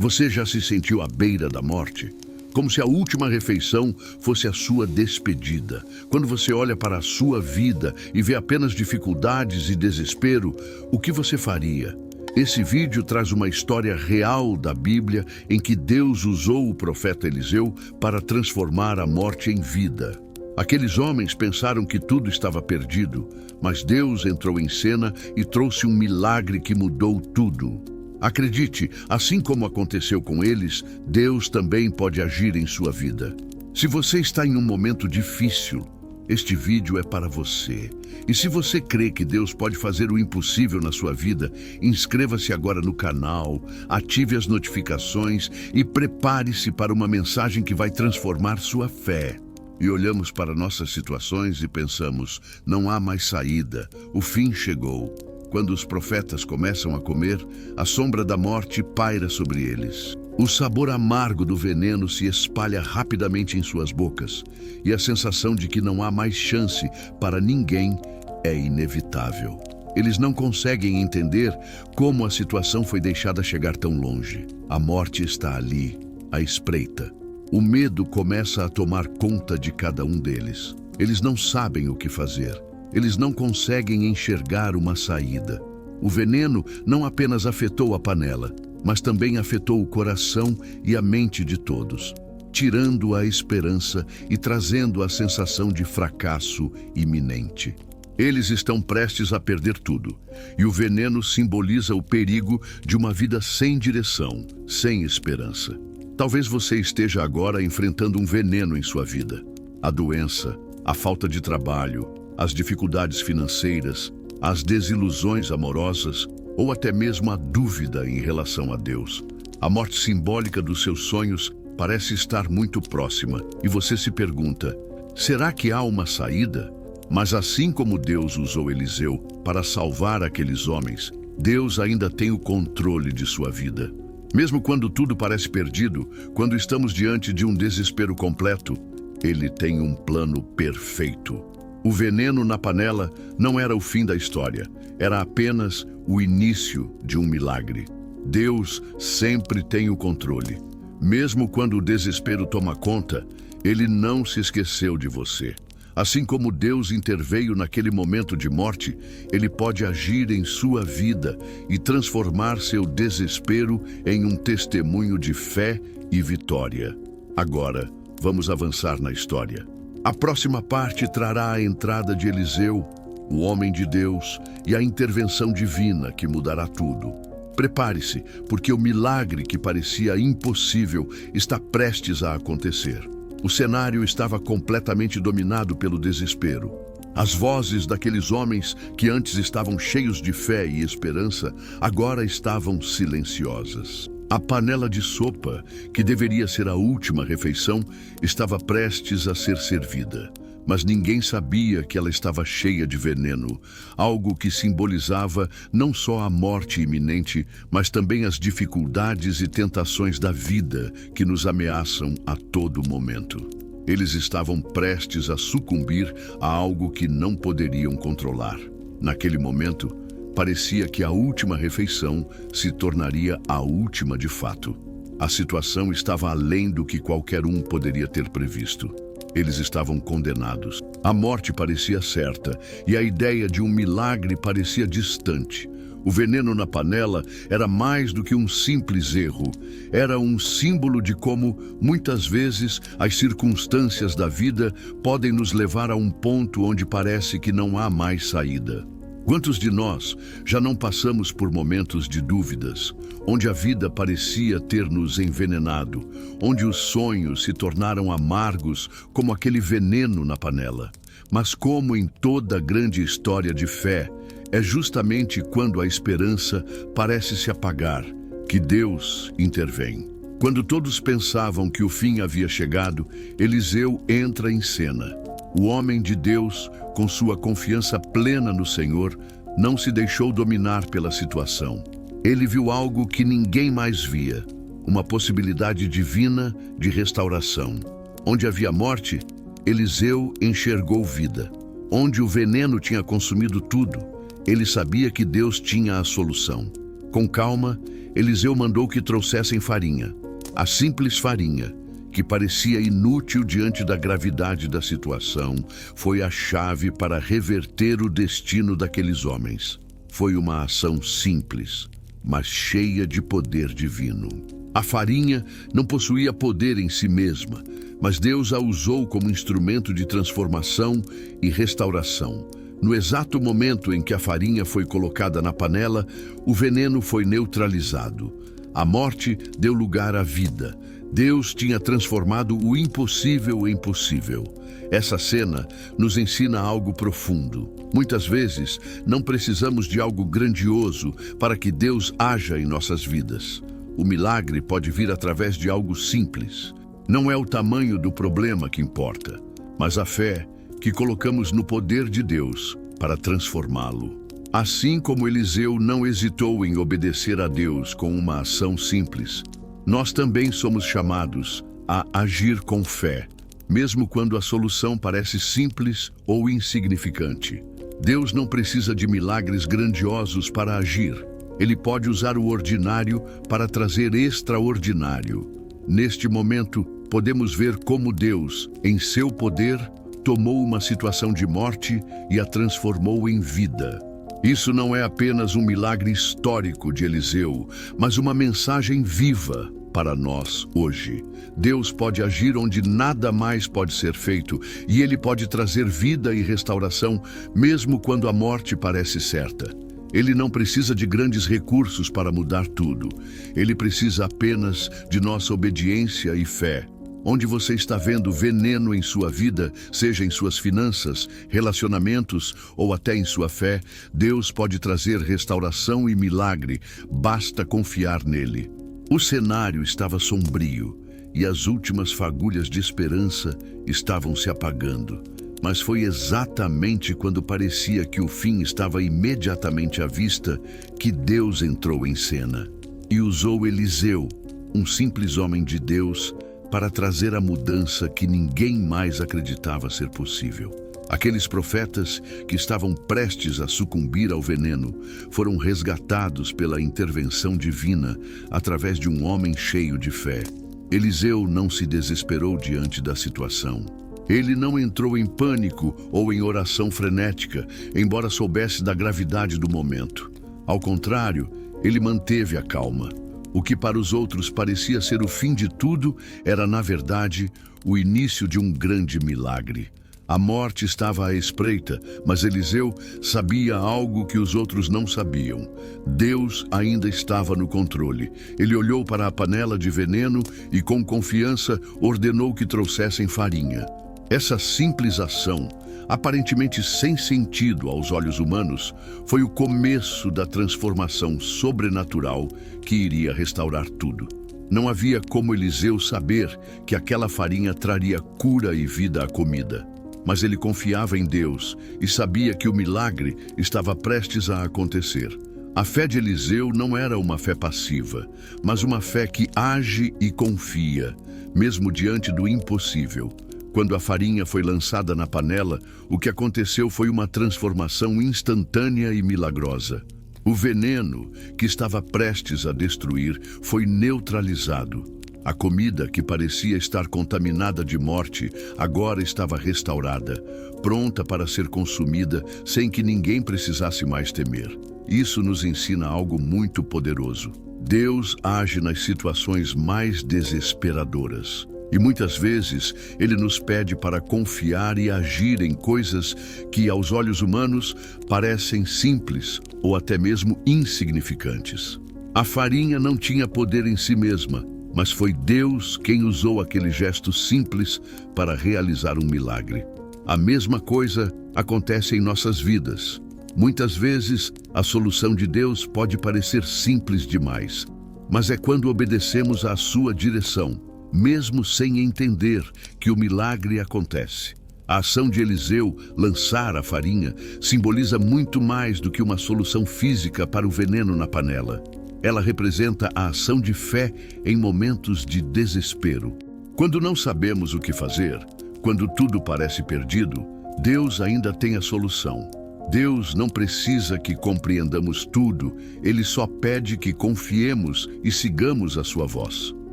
Você já se sentiu à beira da morte? Como se a última refeição fosse a sua despedida. Quando você olha para a sua vida e vê apenas dificuldades e desespero, o que você faria? Esse vídeo traz uma história real da Bíblia em que Deus usou o profeta Eliseu para transformar a morte em vida. Aqueles homens pensaram que tudo estava perdido, mas Deus entrou em cena e trouxe um milagre que mudou tudo. Acredite, assim como aconteceu com eles, Deus também pode agir em sua vida. Se você está em um momento difícil, este vídeo é para você. E se você crê que Deus pode fazer o impossível na sua vida, inscreva-se agora no canal, ative as notificações e prepare-se para uma mensagem que vai transformar sua fé. E olhamos para nossas situações e pensamos, não há mais saída, o fim chegou. Quando os profetas começam a comer, a sombra da morte paira sobre eles. O sabor amargo do veneno se espalha rapidamente em suas bocas, e a sensação de que não há mais chance para ninguém é inevitável. Eles não conseguem entender como a situação foi deixada chegar tão longe. A morte está ali, à espreita. O medo começa a tomar conta de cada um deles. Eles não sabem o que fazer. Eles não conseguem enxergar uma saída. O veneno não apenas afetou a panela, mas também afetou o coração e a mente de todos, tirando a esperança e trazendo a sensação de fracasso iminente. Eles estão prestes a perder tudo, e o veneno simboliza o perigo de uma vida sem direção, sem esperança. Talvez você esteja agora enfrentando um veneno em sua vida. A doença, a falta de trabalho, as dificuldades financeiras, as desilusões amorosas ou até mesmo a dúvida em relação a Deus. A morte simbólica dos seus sonhos parece estar muito próxima e você se pergunta, será que há uma saída? Mas assim como Deus usou Eliseu para salvar aqueles homens, Deus ainda tem o controle de sua vida. Mesmo quando tudo parece perdido, quando estamos diante de um desespero completo, Ele tem um plano perfeito. O veneno na panela não era o fim da história, era apenas o início de um milagre. Deus sempre tem o controle. Mesmo quando o desespero toma conta, Ele não se esqueceu de você. Assim como Deus interveio naquele momento de morte, Ele pode agir em sua vida e transformar seu desespero em um testemunho de fé e vitória. Agora, vamos avançar na história. A próxima parte trará a entrada de Eliseu, o homem de Deus, e a intervenção divina que mudará tudo. Prepare-se, porque o milagre que parecia impossível está prestes a acontecer. O cenário estava completamente dominado pelo desespero. As vozes daqueles homens que antes estavam cheios de fé e esperança, agora estavam silenciosas. A panela de sopa, que deveria ser a última refeição, estava prestes a ser servida. Mas ninguém sabia que ela estava cheia de veneno, algo que simbolizava não só a morte iminente, mas também as dificuldades e tentações da vida que nos ameaçam a todo momento. Eles estavam prestes a sucumbir a algo que não poderiam controlar. Naquele momento, parecia que a última refeição se tornaria a última de fato. A situação estava além do que qualquer um poderia ter previsto. Eles estavam condenados. A morte parecia certa e a ideia de um milagre parecia distante. O veneno na panela era mais do que um simples erro. Era um símbolo de como, muitas vezes, as circunstâncias da vida podem nos levar a um ponto onde parece que não há mais saída. Quantos de nós já não passamos por momentos de dúvidas, onde a vida parecia ter nos envenenado, onde os sonhos se tornaram amargos como aquele veneno na panela? Mas como em toda grande história de fé, é justamente quando a esperança parece se apagar que Deus intervém. Quando todos pensavam que o fim havia chegado, Eliseu entra em cena. O homem de Deus, com sua confiança plena no Senhor, não se deixou dominar pela situação. Ele viu algo que ninguém mais via, uma possibilidade divina de restauração. Onde havia morte, Eliseu enxergou vida. Onde o veneno tinha consumido tudo, ele sabia que Deus tinha a solução. Com calma, Eliseu mandou que trouxessem farinha. A simples farinha, que parecia inútil diante da gravidade da situação, foi a chave para reverter o destino daqueles homens. Foi uma ação simples, mas cheia de poder divino. A farinha não possuía poder em si mesma, mas Deus a usou como instrumento de transformação e restauração. No exato momento em que a farinha foi colocada na panela, o veneno foi neutralizado. A morte deu lugar à vida. Deus tinha transformado o impossível em possível. Essa cena nos ensina algo profundo. Muitas vezes, não precisamos de algo grandioso para que Deus haja em nossas vidas. O milagre pode vir através de algo simples. Não é o tamanho do problema que importa, mas a fé que colocamos no poder de Deus para transformá-lo. Assim como Eliseu não hesitou em obedecer a Deus com uma ação simples, nós também somos chamados a agir com fé, mesmo quando a solução parece simples ou insignificante. Deus não precisa de milagres grandiosos para agir. Ele pode usar o ordinário para trazer extraordinário. Neste momento, podemos ver como Deus, em seu poder, tomou uma situação de morte e a transformou em vida. Isso não é apenas um milagre histórico de Eliseu, mas uma mensagem viva para nós hoje. Deus pode agir onde nada mais pode ser feito, e Ele pode trazer vida e restauração, mesmo quando a morte parece certa. Ele não precisa de grandes recursos para mudar tudo. Ele precisa apenas de nossa obediência e fé. Onde você está vendo veneno em sua vida, seja em suas finanças, relacionamentos ou até em sua fé, Deus pode trazer restauração e milagre, basta confiar nele. O cenário estava sombrio e as últimas fagulhas de esperança estavam se apagando. Mas foi exatamente quando parecia que o fim estava imediatamente à vista que Deus entrou em cena e usou Eliseu, um simples homem de Deus, para trazer a mudança que ninguém mais acreditava ser possível. Aqueles profetas que estavam prestes a sucumbir ao veneno foram resgatados pela intervenção divina através de um homem cheio de fé. Eliseu não se desesperou diante da situação. Ele não entrou em pânico ou em oração frenética, embora soubesse da gravidade do momento. Ao contrário, ele manteve a calma. O que para os outros parecia ser o fim de tudo era, na verdade, o início de um grande milagre. A morte estava à espreita, mas Eliseu sabia algo que os outros não sabiam. Deus ainda estava no controle. Ele olhou para a panela de veneno e, com confiança, ordenou que trouxessem farinha. Essa simples ação, aparentemente sem sentido aos olhos humanos, foi o começo da transformação sobrenatural que iria restaurar tudo. Não havia como Eliseu saber que aquela farinha traria cura e vida à comida. Mas ele confiava em Deus e sabia que o milagre estava prestes a acontecer. A fé de Eliseu não era uma fé passiva, mas uma fé que age e confia, mesmo diante do impossível. Quando a farinha foi lançada na panela, o que aconteceu foi uma transformação instantânea e milagrosa. O veneno, que estava prestes a destruir, foi neutralizado. A comida, que parecia estar contaminada de morte, agora estava restaurada, pronta para ser consumida sem que ninguém precisasse mais temer. Isso nos ensina algo muito poderoso. Deus age nas situações mais desesperadoras. E muitas vezes Ele nos pede para confiar e agir em coisas que, aos olhos humanos, parecem simples ou até mesmo insignificantes. A farinha não tinha poder em si mesma, mas foi Deus quem usou aquele gesto simples para realizar um milagre. A mesma coisa acontece em nossas vidas. Muitas vezes, a solução de Deus pode parecer simples demais, mas é quando obedecemos à sua direção, mesmo sem entender, que o milagre acontece. A ação de Eliseu, lançar a farinha, simboliza muito mais do que uma solução física para o veneno na panela. Ela representa a ação de fé em momentos de desespero. Quando não sabemos o que fazer, quando tudo parece perdido, Deus ainda tem a solução. Deus não precisa que compreendamos tudo, Ele só pede que confiemos e sigamos a sua voz.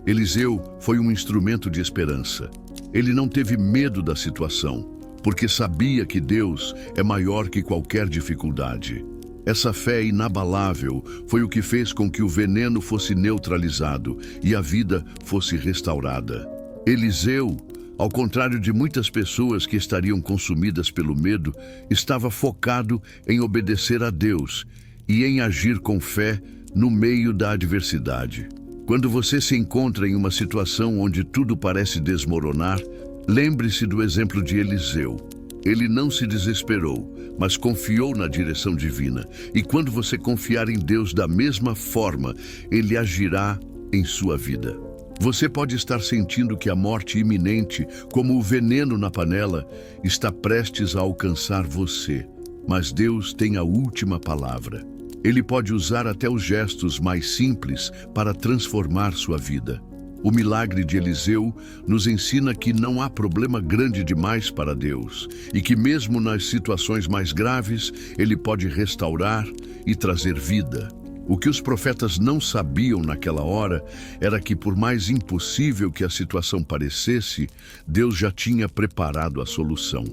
Eliseu foi um instrumento de esperança. Ele não teve medo da situação, porque sabia que Deus é maior que qualquer dificuldade. Essa fé inabalável foi o que fez com que o veneno fosse neutralizado e a vida fosse restaurada. Eliseu, ao contrário de muitas pessoas que estariam consumidas pelo medo, estava focado em obedecer a Deus e em agir com fé no meio da adversidade. Quando você se encontra em uma situação onde tudo parece desmoronar, lembre-se do exemplo de Eliseu. Ele não se desesperou, mas confiou na direção divina. E quando você confiar em Deus da mesma forma, Ele agirá em sua vida. Você pode estar sentindo que a morte iminente, como o veneno na panela, está prestes a alcançar você. Mas Deus tem a última palavra. Ele pode usar até os gestos mais simples para transformar sua vida. O milagre de Eliseu nos ensina que não há problema grande demais para Deus e que mesmo nas situações mais graves, Ele pode restaurar e trazer vida. O que os profetas não sabiam naquela hora era que, por mais impossível que a situação parecesse, Deus já tinha preparado a solução.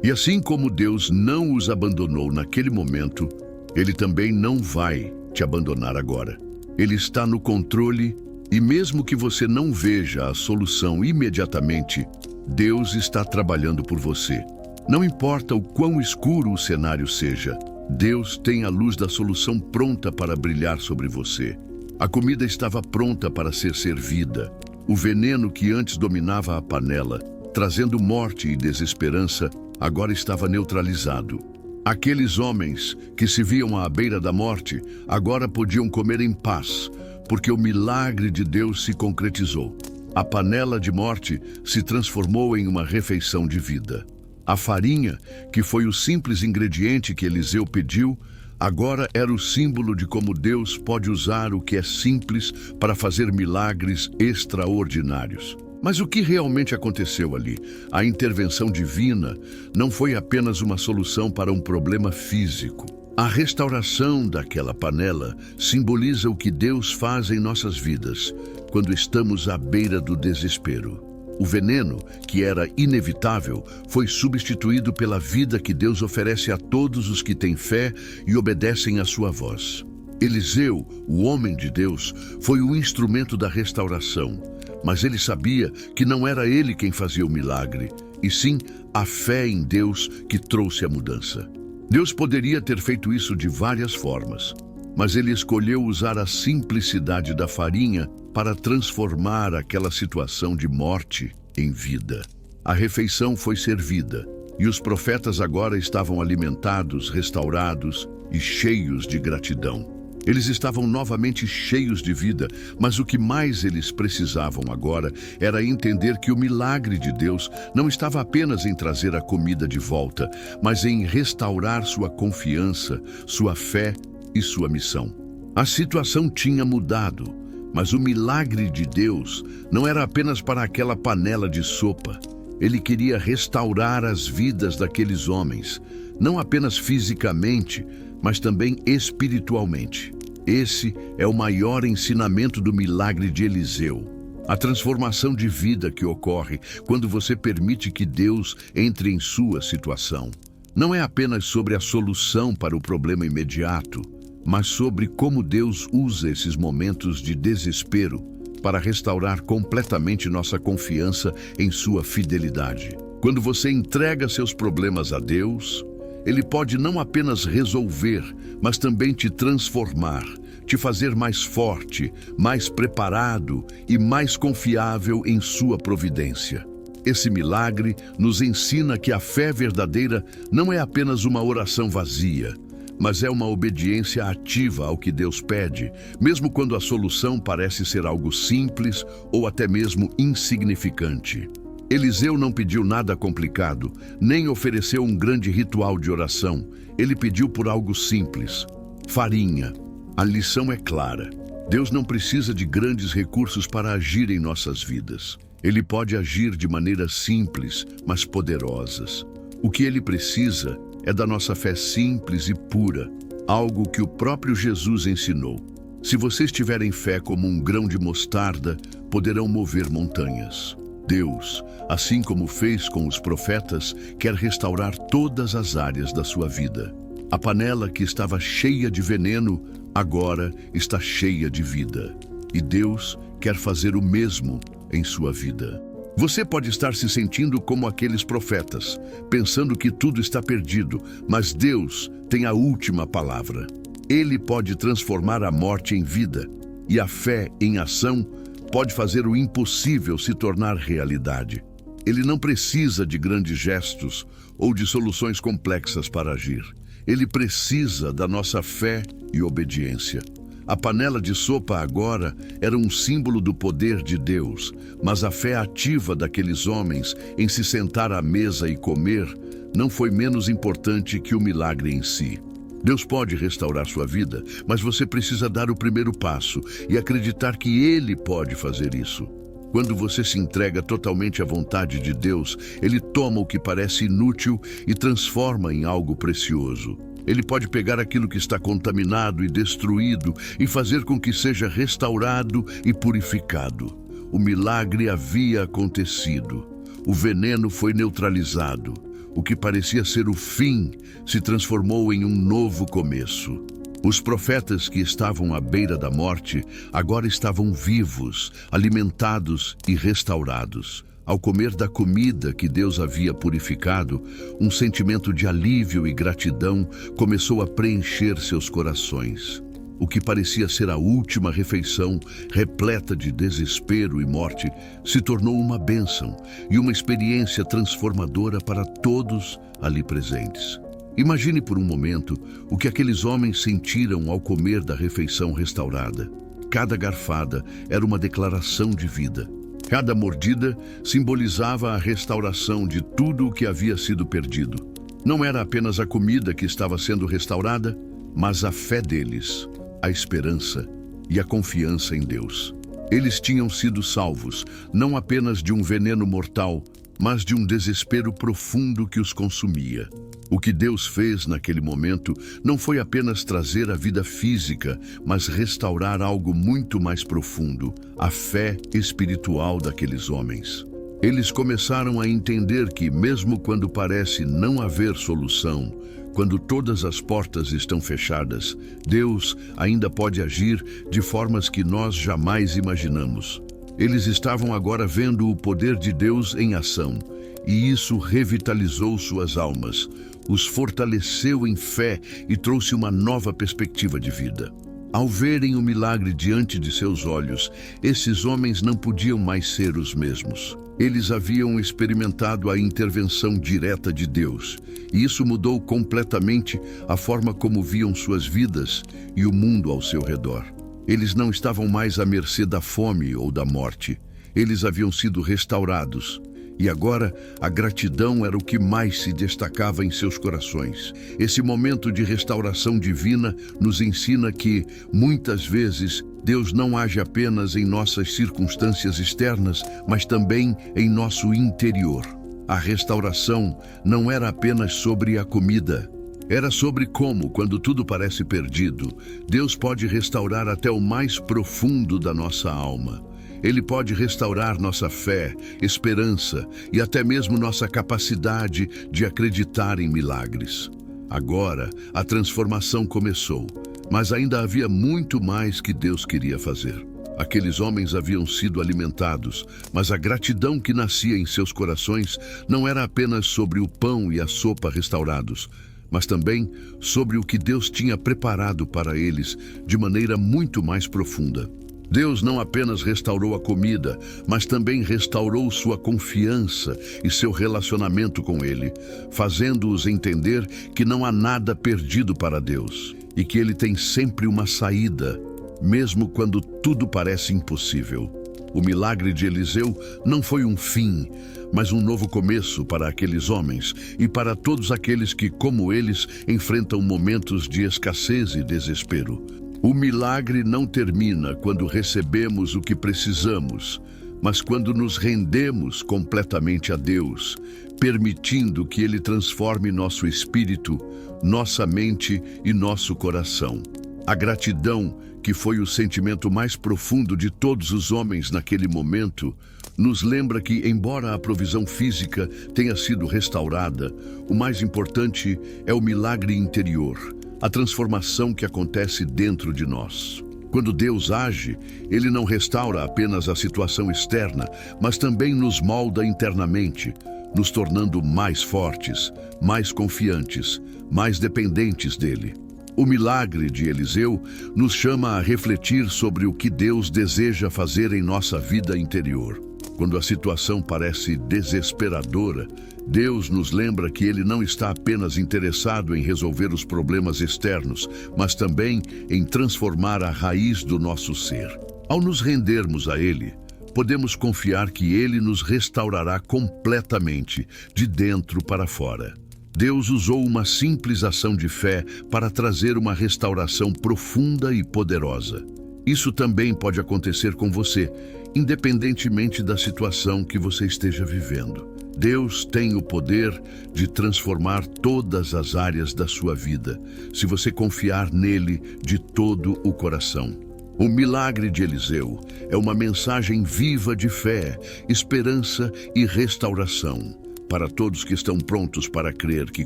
E assim como Deus não os abandonou naquele momento, Ele também não vai te abandonar agora. Ele está no controle e mesmo que você não veja a solução imediatamente, Deus está trabalhando por você. Não importa o quão escuro o cenário seja, Deus tem a luz da solução pronta para brilhar sobre você. A comida estava pronta para ser servida. O veneno que antes dominava a panela, trazendo morte e desesperança, agora estava neutralizado. Aqueles homens que se viam à beira da morte, agora podiam comer em paz, porque o milagre de Deus se concretizou. A panela de morte se transformou em uma refeição de vida. A farinha, que foi o simples ingrediente que Eliseu pediu, agora era o símbolo de como Deus pode usar o que é simples para fazer milagres extraordinários. Mas o que realmente aconteceu ali? A intervenção divina não foi apenas uma solução para um problema físico. A restauração daquela panela simboliza o que Deus faz em nossas vidas quando estamos à beira do desespero. O veneno, que era inevitável, foi substituído pela vida que Deus oferece a todos os que têm fé e obedecem à sua voz. Eliseu, o homem de Deus, foi o instrumento da restauração, mas ele sabia que não era ele quem fazia o milagre, e sim a fé em Deus que trouxe a mudança. Deus poderia ter feito isso de várias formas, mas ele escolheu usar a simplicidade da farinha para transformar aquela situação de morte em vida. A refeição foi servida, e os profetas agora estavam alimentados, restaurados e cheios de gratidão. Eles estavam novamente cheios de vida, mas o que mais eles precisavam agora era entender que o milagre de Deus não estava apenas em trazer a comida de volta, mas em restaurar sua confiança, sua fé e sua missão. A situação tinha mudado, mas o milagre de Deus não era apenas para aquela panela de sopa. Ele queria restaurar as vidas daqueles homens, não apenas fisicamente, mas também espiritualmente. Esse é o maior ensinamento do milagre de Eliseu. A transformação de vida que ocorre quando você permite que Deus entre em sua situação. Não é apenas sobre a solução para o problema imediato, mas sobre como Deus usa esses momentos de desespero para restaurar completamente nossa confiança em sua fidelidade. Quando você entrega seus problemas a Deus, Ele pode não apenas resolver, mas também te transformar, te fazer mais forte, mais preparado e mais confiável em sua providência. Esse milagre nos ensina que a fé verdadeira não é apenas uma oração vazia, mas é uma obediência ativa ao que Deus pede, mesmo quando a solução parece ser algo simples ou até mesmo insignificante. Eliseu não pediu nada complicado, nem ofereceu um grande ritual de oração. Ele pediu por algo simples: farinha. A lição é clara. Deus não precisa de grandes recursos para agir em nossas vidas. Ele pode agir de maneiras simples, mas poderosas. O que Ele precisa é da nossa fé simples e pura, algo que o próprio Jesus ensinou. Se vocês tiverem fé como um grão de mostarda, poderão mover montanhas. Deus, assim como fez com os profetas, quer restaurar todas as áreas da sua vida. A panela que estava cheia de veneno, agora está cheia de vida. E Deus quer fazer o mesmo em sua vida. Você pode estar se sentindo como aqueles profetas, pensando que tudo está perdido, mas Deus tem a última palavra. Ele pode transformar a morte em vida, e a fé em ação pode fazer o impossível se tornar realidade. Ele não precisa de grandes gestos ou de soluções complexas para agir. Ele precisa da nossa fé e obediência. A panela de sopa agora era um símbolo do poder de Deus, mas a fé ativa daqueles homens em se sentar à mesa e comer não foi menos importante que o milagre em si. Deus pode restaurar sua vida, mas você precisa dar o primeiro passo e acreditar que Ele pode fazer isso. Quando você se entrega totalmente à vontade de Deus, Ele toma o que parece inútil e transforma em algo precioso. Ele pode pegar aquilo que está contaminado e destruído e fazer com que seja restaurado e purificado. O milagre havia acontecido. O veneno foi neutralizado. O que parecia ser o fim se transformou em um novo começo. Os profetas que estavam à beira da morte agora estavam vivos, alimentados e restaurados. Ao comer da comida que Deus havia purificado, um sentimento de alívio e gratidão começou a preencher seus corações. O que parecia ser a última refeição, repleta de desespero e morte, se tornou uma bênção e uma experiência transformadora para todos ali presentes. Imagine por um momento o que aqueles homens sentiram ao comer da refeição restaurada. Cada garfada era uma declaração de vida. Cada mordida simbolizava a restauração de tudo o que havia sido perdido. Não era apenas a comida que estava sendo restaurada, mas a fé deles, a esperança e a confiança em Deus. Eles tinham sido salvos, não apenas de um veneno mortal, mas de um desespero profundo que os consumia. O que Deus fez naquele momento não foi apenas trazer a vida física, mas restaurar algo muito mais profundo, a fé espiritual daqueles homens. Eles começaram a entender que, mesmo quando parece não haver solução, quando todas as portas estão fechadas, Deus ainda pode agir de formas que nós jamais imaginamos. Eles estavam agora vendo o poder de Deus em ação, e isso revitalizou suas almas, os fortaleceu em fé e trouxe uma nova perspectiva de vida. Ao verem o milagre diante de seus olhos, esses homens não podiam mais ser os mesmos. Eles haviam experimentado a intervenção direta de Deus, e isso mudou completamente a forma como viam suas vidas e o mundo ao seu redor. Eles não estavam mais à mercê da fome ou da morte. Eles haviam sido restaurados. E agora, a gratidão era o que mais se destacava em seus corações. Esse momento de restauração divina nos ensina que, muitas vezes, Deus não age apenas em nossas circunstâncias externas, mas também em nosso interior. A restauração não era apenas sobre a comida. Era sobre como, quando tudo parece perdido, Deus pode restaurar até o mais profundo da nossa alma. Ele pode restaurar nossa fé, esperança e até mesmo nossa capacidade de acreditar em milagres. Agora, a transformação começou, mas ainda havia muito mais que Deus queria fazer. Aqueles homens haviam sido alimentados, mas a gratidão que nascia em seus corações não era apenas sobre o pão e a sopa restaurados, mas também sobre o que Deus tinha preparado para eles de maneira muito mais profunda. Deus não apenas restaurou a comida, mas também restaurou sua confiança e seu relacionamento com Ele, fazendo-os entender que não há nada perdido para Deus e que Ele tem sempre uma saída, mesmo quando tudo parece impossível. O milagre de Eliseu não foi um fim, mas um novo começo para aqueles homens e para todos aqueles que, como eles, enfrentam momentos de escassez e desespero. O milagre não termina quando recebemos o que precisamos, mas quando nos rendemos completamente a Deus, permitindo que Ele transforme nosso espírito, nossa mente e nosso coração. A gratidão, que foi o sentimento mais profundo de todos os homens naquele momento, nos lembra que, embora a provisão física tenha sido restaurada, o mais importante é o milagre interior, a transformação que acontece dentro de nós. Quando Deus age, Ele não restaura apenas a situação externa, mas também nos molda internamente, nos tornando mais fortes, mais confiantes, mais dependentes dEle. O milagre de Eliseu nos chama a refletir sobre o que Deus deseja fazer em nossa vida interior. Quando a situação parece desesperadora, Deus nos lembra que Ele não está apenas interessado em resolver os problemas externos, mas também em transformar a raiz do nosso ser. Ao nos rendermos a Ele, podemos confiar que Ele nos restaurará completamente, de dentro para fora. Deus usou uma simples ação de fé para trazer uma restauração profunda e poderosa. Isso também pode acontecer com você, independentemente da situação que você esteja vivendo. Deus tem o poder de transformar todas as áreas da sua vida, se você confiar nele de todo o coração. O milagre de Eliseu é uma mensagem viva de fé, esperança e restauração, para todos que estão prontos para crer que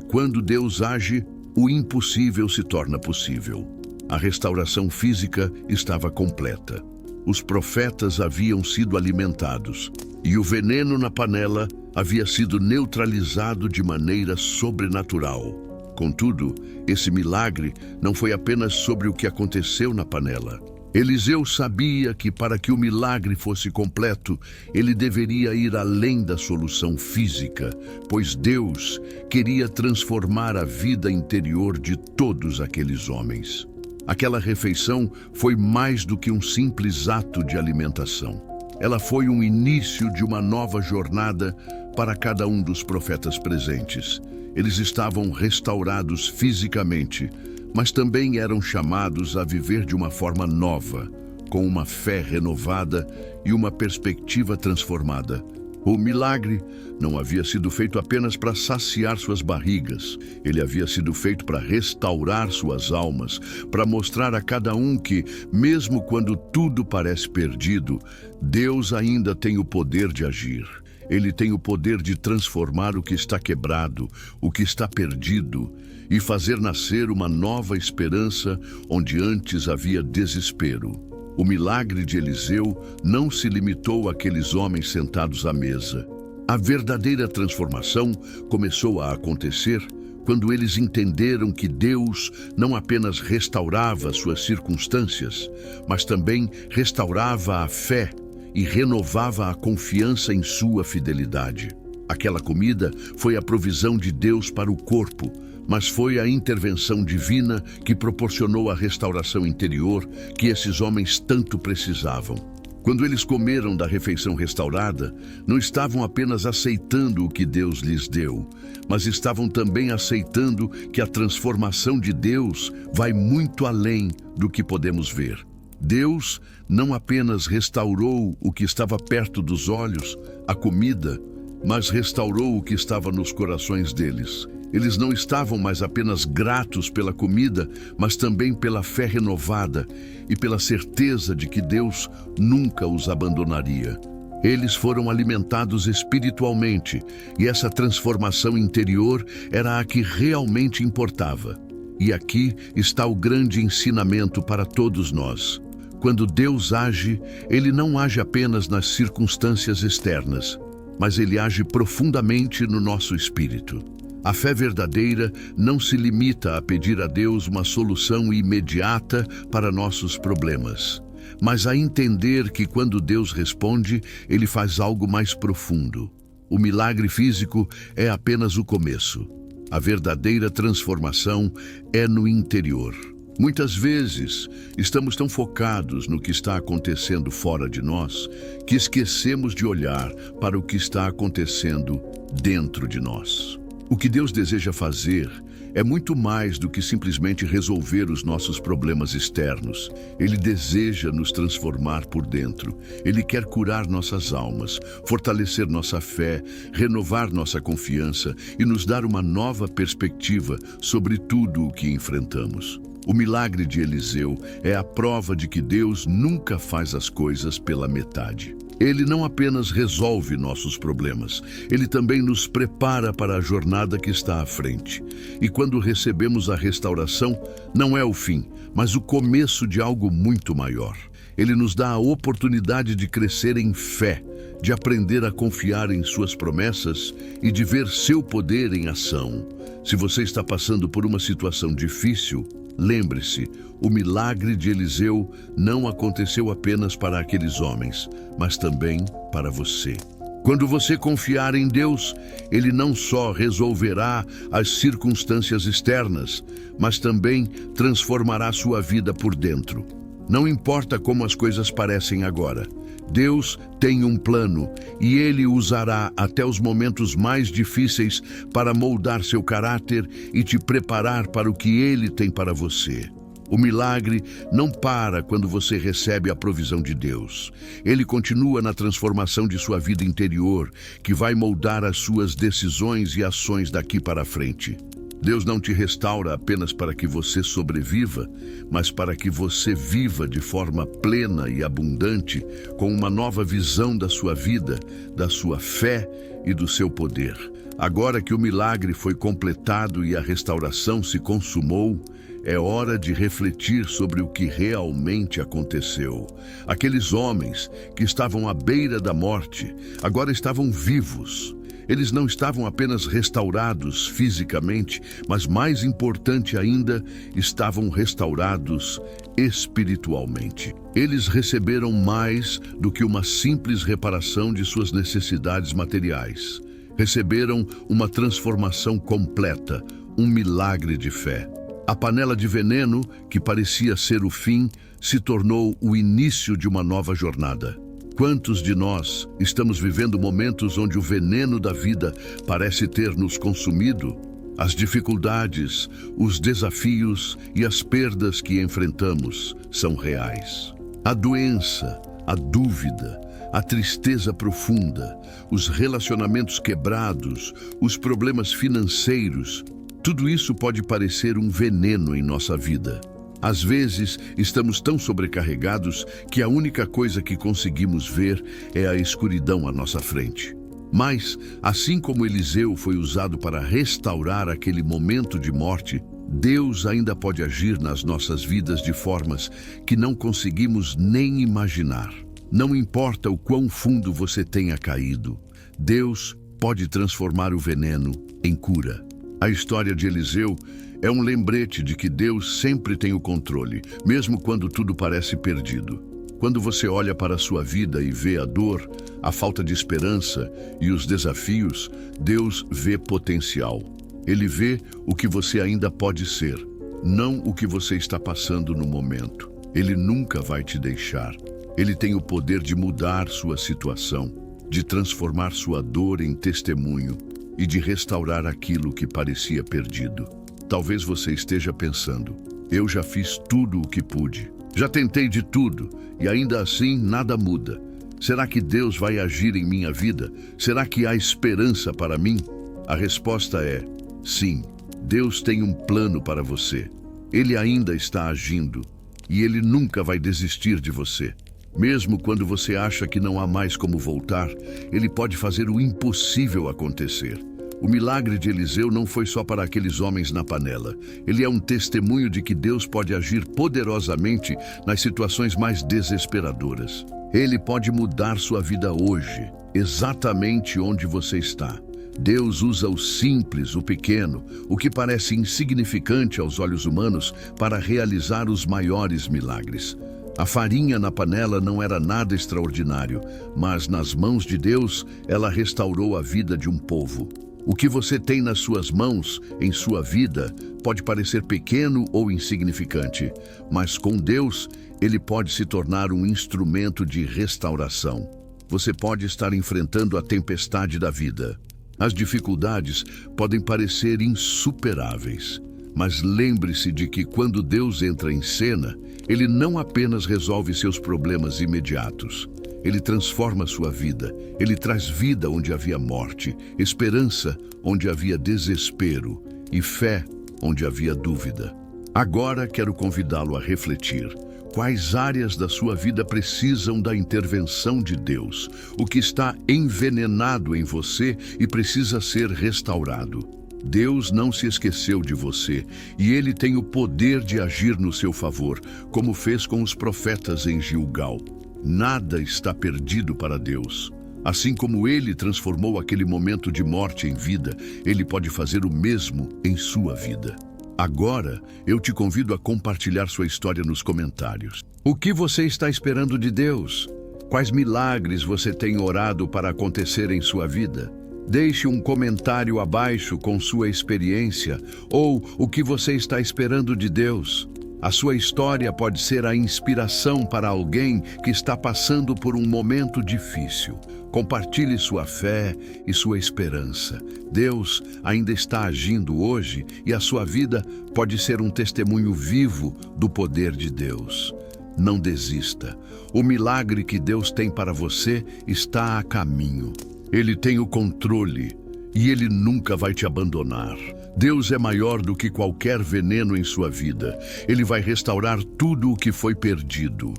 quando Deus age, o impossível se torna possível. A restauração física estava completa. Os profetas haviam sido alimentados e o veneno na panela havia sido neutralizado de maneira sobrenatural. Contudo, esse milagre não foi apenas sobre o que aconteceu na panela. Eliseu sabia que para que o milagre fosse completo, ele deveria ir além da solução física, pois Deus queria transformar a vida interior de todos aqueles homens. Aquela refeição foi mais do que um simples ato de alimentação. Ela foi um início de uma nova jornada para cada um dos profetas presentes. Eles estavam restaurados fisicamente, mas também eram chamados a viver de uma forma nova, com uma fé renovada e uma perspectiva transformada. O milagre não havia sido feito apenas para saciar suas barrigas. Ele havia sido feito para restaurar suas almas, para mostrar a cada um que, mesmo quando tudo parece perdido, Deus ainda tem o poder de agir. Ele tem o poder de transformar o que está quebrado, o que está perdido, e fazer nascer uma nova esperança onde antes havia desespero. O milagre de Eliseu não se limitou àqueles homens sentados à mesa. A verdadeira transformação começou a acontecer quando eles entenderam que Deus não apenas restaurava suas circunstâncias, mas também restaurava a fé e renovava a confiança em sua fidelidade. Aquela comida foi a provisão de Deus para o corpo, mas foi a intervenção divina que proporcionou a restauração interior que esses homens tanto precisavam. Quando eles comeram da refeição restaurada, não estavam apenas aceitando o que Deus lhes deu, mas estavam também aceitando que a transformação de Deus vai muito além do que podemos ver. Deus não apenas restaurou o que estava perto dos olhos, a comida, mas restaurou o que estava nos corações deles. Eles não estavam mais apenas gratos pela comida, mas também pela fé renovada e pela certeza de que Deus nunca os abandonaria. Eles foram alimentados espiritualmente e essa transformação interior era a que realmente importava. E aqui está o grande ensinamento para todos nós. Quando Deus age, Ele não age apenas nas circunstâncias externas, mas Ele age profundamente no nosso espírito. A fé verdadeira não se limita a pedir a Deus uma solução imediata para nossos problemas, mas a entender que quando Deus responde, Ele faz algo mais profundo. O milagre físico é apenas o começo. A verdadeira transformação é no interior. Muitas vezes, estamos tão focados no que está acontecendo fora de nós que esquecemos de olhar para o que está acontecendo dentro de nós. O que Deus deseja fazer é muito mais do que simplesmente resolver os nossos problemas externos. Ele deseja nos transformar por dentro. Ele quer curar nossas almas, fortalecer nossa fé, renovar nossa confiança e nos dar uma nova perspectiva sobre tudo o que enfrentamos. O milagre de Eliseu é a prova de que Deus nunca faz as coisas pela metade. Ele não apenas resolve nossos problemas, ele também nos prepara para a jornada que está à frente. E quando recebemos a restauração, não é o fim, mas o começo de algo muito maior. Ele nos dá a oportunidade de crescer em fé, de aprender a confiar em suas promessas e de ver seu poder em ação. Se você está passando por uma situação difícil, lembre-se, o milagre de Eliseu não aconteceu apenas para aqueles homens, mas também para você. Quando você confiar em Deus, Ele não só resolverá as circunstâncias externas, mas também transformará sua vida por dentro. Não importa como as coisas parecem agora, Deus tem um plano e Ele usará até os momentos mais difíceis para moldar seu caráter e te preparar para o que Ele tem para você. O milagre não para quando você recebe a provisão de Deus. Ele continua na transformação de sua vida interior, que vai moldar as suas decisões e ações daqui para frente. Deus não te restaura apenas para que você sobreviva, mas para que você viva de forma plena e abundante, com uma nova visão da sua vida, da sua fé e do seu poder. Agora que o milagre foi completado e a restauração se consumou, é hora de refletir sobre o que realmente aconteceu. Aqueles homens que estavam à beira da morte, agora estavam vivos. Eles não estavam apenas restaurados fisicamente, mas mais importante ainda, estavam restaurados espiritualmente. Eles receberam mais do que uma simples reparação de suas necessidades materiais. Receberam uma transformação completa, um milagre de fé. A panela de veneno, que parecia ser o fim, se tornou o início de uma nova jornada. Quantos de nós estamos vivendo momentos onde o veneno da vida parece ter nos consumido? As dificuldades, os desafios e as perdas que enfrentamos são reais. A doença, a dúvida, a tristeza profunda, os relacionamentos quebrados, os problemas financeiros, tudo isso pode parecer um veneno em nossa vida. Às vezes, estamos tão sobrecarregados que a única coisa que conseguimos ver é a escuridão à nossa frente. Mas, assim como Eliseu foi usado para restaurar aquele momento de morte, Deus ainda pode agir nas nossas vidas de formas que não conseguimos nem imaginar. Não importa o quão fundo você tenha caído, Deus pode transformar o veneno em cura. A história de Eliseu é um lembrete de que Deus sempre tem o controle, mesmo quando tudo parece perdido. Quando você olha para a sua vida e vê a dor, a falta de esperança e os desafios, Deus vê potencial. Ele vê o que você ainda pode ser, não o que você está passando no momento. Ele nunca vai te deixar. Ele tem o poder de mudar sua situação, de transformar sua dor em testemunho e de restaurar aquilo que parecia perdido. Talvez você esteja pensando, eu já fiz tudo o que pude, já tentei de tudo e ainda assim nada muda. Será que Deus vai agir em minha vida? Será que há esperança para mim? A resposta é sim, Deus tem um plano para você. Ele ainda está agindo e Ele nunca vai desistir de você. Mesmo quando você acha que não há mais como voltar, Ele pode fazer o impossível acontecer. O milagre de Eliseu não foi só para aqueles homens na panela. Ele é um testemunho de que Deus pode agir poderosamente nas situações mais desesperadoras. Ele pode mudar sua vida hoje, exatamente onde você está. Deus usa o simples, o pequeno, o que parece insignificante aos olhos humanos, para realizar os maiores milagres. A farinha na panela não era nada extraordinário, mas nas mãos de Deus, ela restaurou a vida de um povo. O que você tem nas suas mãos, em sua vida, pode parecer pequeno ou insignificante, mas com Deus, ele pode se tornar um instrumento de restauração. Você pode estar enfrentando a tempestade da vida. As dificuldades podem parecer insuperáveis, mas lembre-se de que quando Deus entra em cena, Ele não apenas resolve seus problemas imediatos. Ele transforma sua vida. Ele traz vida onde havia morte, esperança onde havia desespero e fé onde havia dúvida. Agora quero convidá-lo a refletir. Quais áreas da sua vida precisam da intervenção de Deus? O que está envenenado em você e precisa ser restaurado? Deus não se esqueceu de você e Ele tem o poder de agir no seu favor, como fez com os profetas em Gilgal. Nada está perdido para Deus. Assim como Ele transformou aquele momento de morte em vida, Ele pode fazer o mesmo em sua vida. Agora, eu te convido a compartilhar sua história nos comentários. O que você está esperando de Deus? Quais milagres você tem orado para acontecer em sua vida? Deixe um comentário abaixo com sua experiência ou o que você está esperando de Deus. A sua história pode ser a inspiração para alguém que está passando por um momento difícil. Compartilhe sua fé e sua esperança. Deus ainda está agindo hoje e a sua vida pode ser um testemunho vivo do poder de Deus. Não desista. O milagre que Deus tem para você está a caminho. Ele tem o controle e Ele nunca vai te abandonar. Deus é maior do que qualquer veneno em sua vida. Ele vai restaurar tudo o que foi perdido.